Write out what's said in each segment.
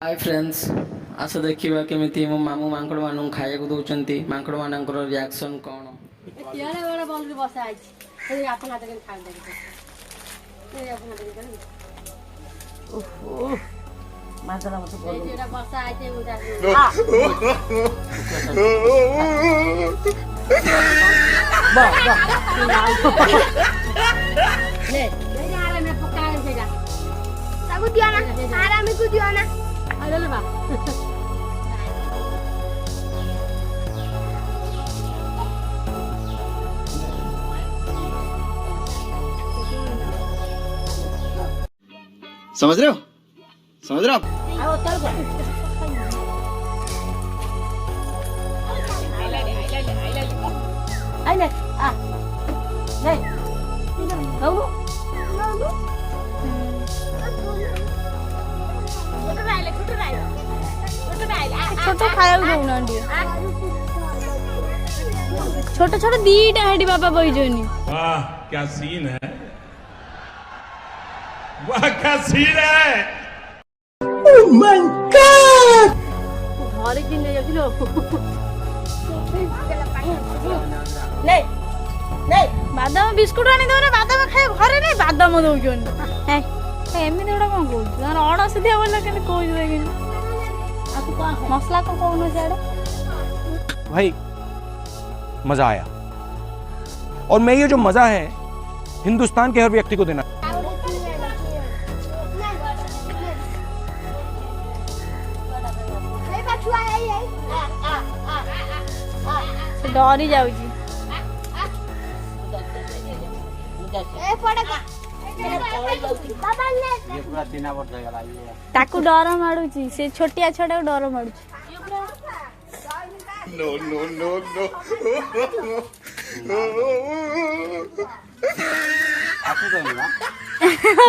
Hi friends आस देखा केमी मो मामू मांकड़ मान खाया दौरान मांकड़ मान रिएक्शन कौन समझ रहे हो समझ रहे हो छोट खाया दौना छोट छोट दीटा हेडी बाबा बईजनी। वाह क्या सीन है, वाह क्या सीन है। ओह माय गॉड घरे दिन ले जाबिलो ले ले बादाम बिस्कुट आनी दो रे बादाम खाए घरे नहीं बादाम दउजन ए एमे देडा कोन को यार ऑर्डर से दिया बोला के कोई देगे मसला को कौन से भाई मजा आया और मैं ये जो मजा है हिंदुस्तान के हर व्यक्ति को देना। डरी जाउजी ताकू डर माडुची से छोटिया छोटा डर माडुची नो नो नो नो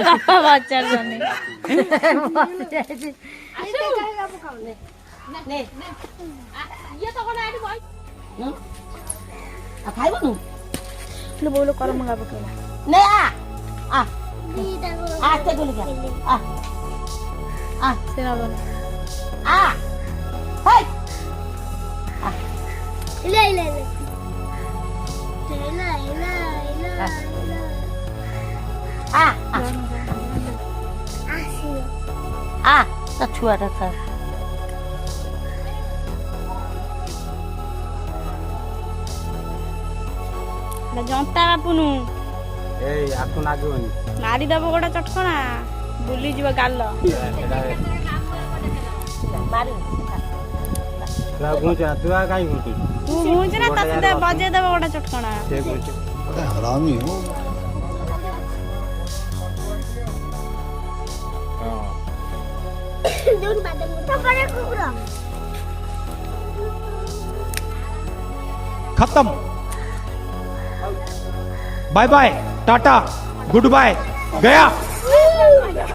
बापा बच्चा जने ने ये तो कोन आडी भाई न आ खाइबो नु ले बोलो कर मंगा बकेला ने आ ते गोली आ सेना बन आ हाय ले ले ले ता छुआ रखा जंता बापुनु ए आकु नागोनी मारी दबो गोटा चटकणा बुली जीव गाल मारी ला गुंचा तू आ काई गुंची तू गुंच ना तते बजे दबो गोटा चटकणा से गुंची हरामी हो दून बादम पकड़े कुकुरा खत्म, bye bye tata goodbye गया।